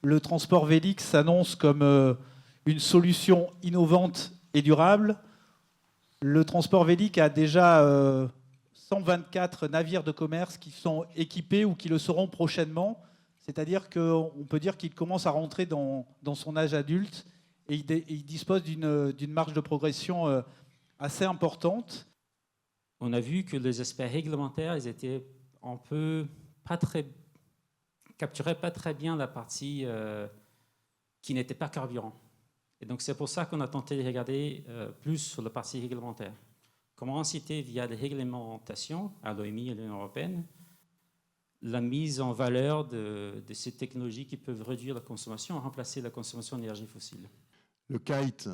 le transport vélique s'annonce comme une solution innovante et durable. Le transport vélique a déjà 124 navires de commerce qui sont équipés ou qui le seront prochainement. C'est-à-dire qu'on peut dire qu'il commence à rentrer dans son âge adulte et il dispose d'une marge de progression assez importante. On a vu que les aspects réglementaires, ils étaient un peu capturaient pas très bien la partie qui n'était pas carburant. Et donc c'est pour ça qu'on a tenté de regarder plus sur la partie réglementaire. Comment inciter via des réglementations à l'OMI et l'Union européenne la mise en valeur de ces technologies qui peuvent réduire la consommation et remplacer la consommation d'énergie fossile. Le kite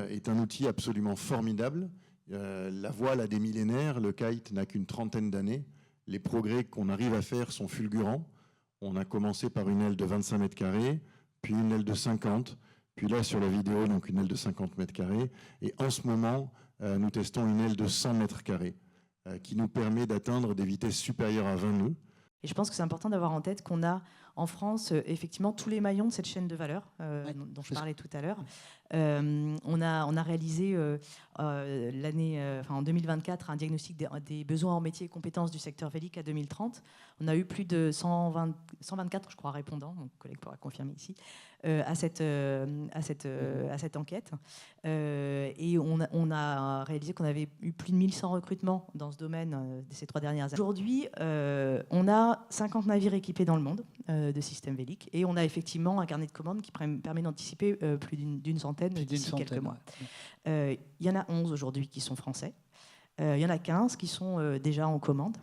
est un outil absolument formidable. La voile a des millénaires, le kite n'a qu'une trentaine d'années. Les progrès qu'on arrive à faire sont fulgurants. On a commencé par une aile de 25 mètres carrés, puis une aile de 50, puis là sur la vidéo, donc une aile de 50 mètres carrés. Et en ce moment, nous testons une aile de 100 mètres carrés qui nous permet d'atteindre des vitesses supérieures à 20 nœuds. Et je pense que c'est important d'avoir en tête qu'on a en France effectivement tous les maillons de cette chaîne de valeur dont je parlais tout à l'heure. On a réalisé en 2024 un diagnostic des besoins en métiers et compétences du secteur vélique à 2030. On a eu plus de 124, je crois, répondants, mon collègue pourra confirmer ici, à cette enquête. Et on a réalisé qu'on avait eu plus de 1100 recrutements dans ce domaine ces 3 dernières années. Aujourd'hui, on a 50 navires équipés dans le monde de systèmes véliques et on a effectivement un carnet de commandes qui permet d'anticiper plus d'une centaine d'ici quelques mois. Il y en a 11 aujourd'hui qui sont français. Il y en a 15 qui sont déjà en commande.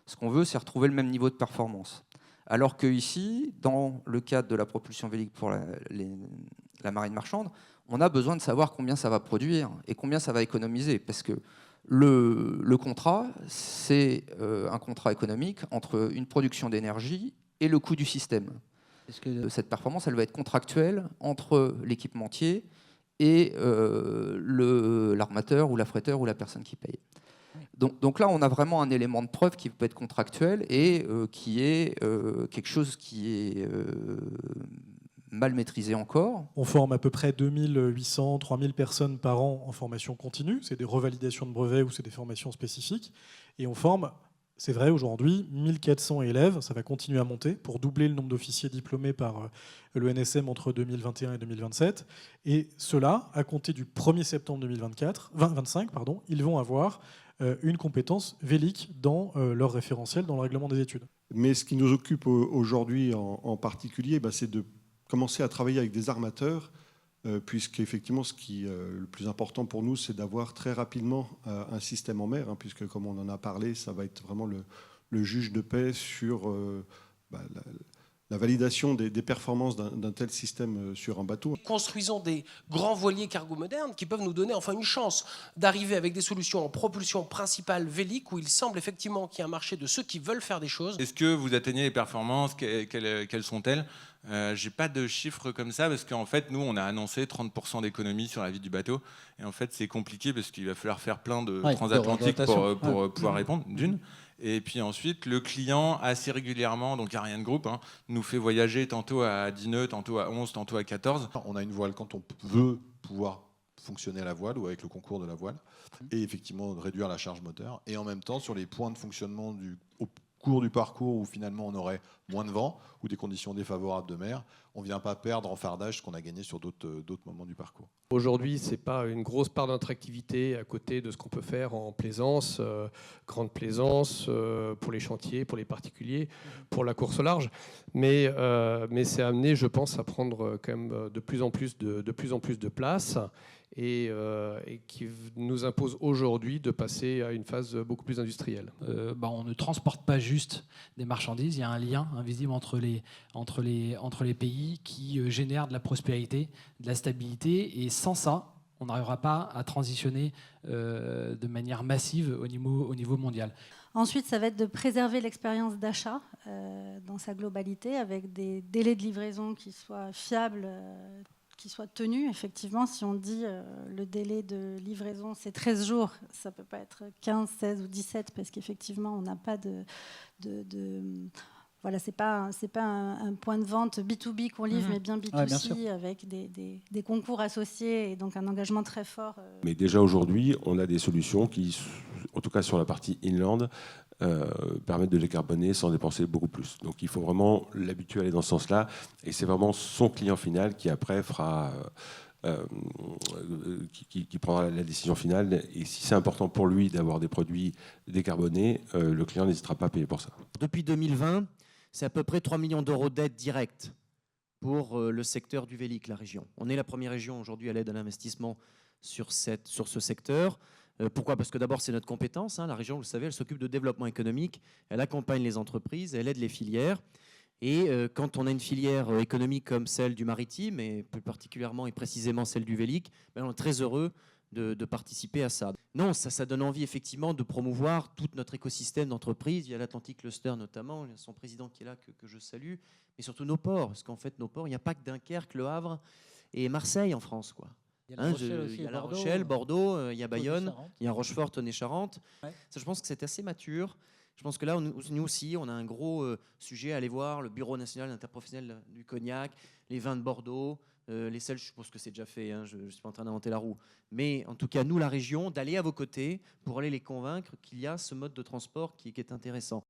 Ce qu'on veut, c'est retrouver le même niveau de performance. Alors qu'ici, dans le cadre de la propulsion vélique pour la marine marchande, on a besoin de savoir combien ça va produire et combien ça va économiser. Parce que le contrat, c'est un contrat économique entre une production d'énergie et le coût du système. Parce que cette performance, elle va être contractuelle entre l'équipementier et l'armateur ou l'affréteur ou la personne qui paye. Donc là, on a vraiment un élément de preuve qui peut être contractuel et qui est quelque chose qui est mal maîtrisé encore. On forme à peu près 2800, 3000 personnes par an en formation continue. C'est des revalidations de brevets ou c'est des formations spécifiques. Et on forme, c'est vrai, aujourd'hui, 1400 élèves. Ça va continuer à monter pour doubler le nombre d'officiers diplômés par l'ENSM entre 2021 et 2027. Et ceux-là, à compter du 1er septembre 2025, ils vont avoir une compétence vélique dans leur référentiel, dans le règlement des études. Mais ce qui nous occupe aujourd'hui en particulier, c'est de commencer à travailler avec des armateurs, puisqu'effectivement, ce qui est le plus important pour nous, c'est d'avoir très rapidement un système en mer, puisque comme on en a parlé, ça va être vraiment le juge de paix sur la validation des performances d'un tel système sur un bateau. Construisons des grands voiliers cargo modernes qui peuvent nous donner enfin une chance d'arriver avec des solutions en propulsion principale vélique où il semble effectivement qu'il y a un marché de ceux qui veulent faire des choses. Est-ce que vous atteignez les performances? Quelles sont-elles? J'ai pas de chiffres comme ça parce qu'en fait, nous, on a annoncé 30% d'économie sur la vie du bateau. Et en fait, c'est compliqué parce qu'il va falloir faire plein de transatlantiques pour pouvoir répondre, d'une. Et puis ensuite, le client, assez régulièrement, donc Ariane Group, nous fait voyager tantôt à 10 nœuds, tantôt à 11, tantôt à 14. On a une voile quand on veut pouvoir fonctionner à la voile ou avec le concours de la voile, et effectivement réduire la charge moteur. Et en même temps, sur les points de fonctionnement au cours du parcours où finalement on aurait moins de vent ou des conditions défavorables de mer, on ne vient pas perdre en fardage ce qu'on a gagné sur d'autres moments du parcours. Aujourd'hui, ce n'est pas une grosse part de notre activité à côté de ce qu'on peut faire en plaisance, grande plaisance, pour les chantiers, pour les particuliers, pour la course au large. Mais c'est amené, je pense, à prendre quand même de plus en plus de place et qui nous impose aujourd'hui de passer à une phase beaucoup plus industrielle. On ne transporte pas juste des marchandises, il y a un lien invisible entre les pays qui génèrent de la prospérité, de la stabilité, et sans ça, on n'arrivera pas à transitionner de manière massive au niveau mondial. Ensuite, ça va être de préserver l'expérience d'achat dans sa globalité, avec des délais de livraison qui soient fiables, qui soit tenu. Effectivement, si on dit le délai de livraison, c'est 13 jours, ça ne peut pas être 15, 16 ou 17, parce qu'effectivement, on n'a pas voilà, c'est pas un point de vente B2B qu'on livre, mais bien B2C, bien sûr. avec des concours associés et donc un engagement très fort. Mais déjà aujourd'hui, on a des solutions qui, en tout cas sur la partie inland, permettent de décarboner sans dépenser beaucoup plus. Donc il faut vraiment l'habituer à aller dans ce sens-là. Et c'est vraiment son client final qui après fera... qui prendra la décision finale. Et si c'est important pour lui d'avoir des produits décarbonés, le client n'hésitera pas à payer pour ça. Depuis 2020, c'est à peu près 3 millions d'euros d'aide directe pour le secteur du Vélic, la région. On est la première région aujourd'hui à l'aide à l'investissement sur ce secteur. Pourquoi ? Parce que d'abord, c'est notre compétence. La région, vous le savez, elle s'occupe de développement économique, elle accompagne les entreprises, elle aide les filières. Et quand on a une filière économique comme celle du maritime, et plus particulièrement et précisément celle du Vélic, on est très heureux de participer à ça. Non, ça donne envie effectivement de promouvoir tout notre écosystème d'entreprises. Il y a l'Atlantic Cluster notamment, il y a son président qui est là que je salue, mais surtout nos ports, parce qu'en fait nos ports, il n'y a pas que Dunkerque, Le Havre et Marseille en France, quoi. Il y a La Rochelle aussi, il y a La Bordeaux, Rochelle, Bordeaux, il y a Bayonne, Tonnet-Charente. il y a Rochefort, Tonnet-Charente. Ouais. Ça, je pense que c'est assez mature. Je pense que là, nous aussi, on a un gros sujet à aller voir, le Bureau national interprofessionnel du cognac, les vins de Bordeaux, les sels, je pense que c'est déjà fait, je ne suis pas en train d'inventer la roue. Mais en tout cas, nous, la région, d'aller à vos côtés pour aller les convaincre qu'il y a ce mode de transport qui est intéressant.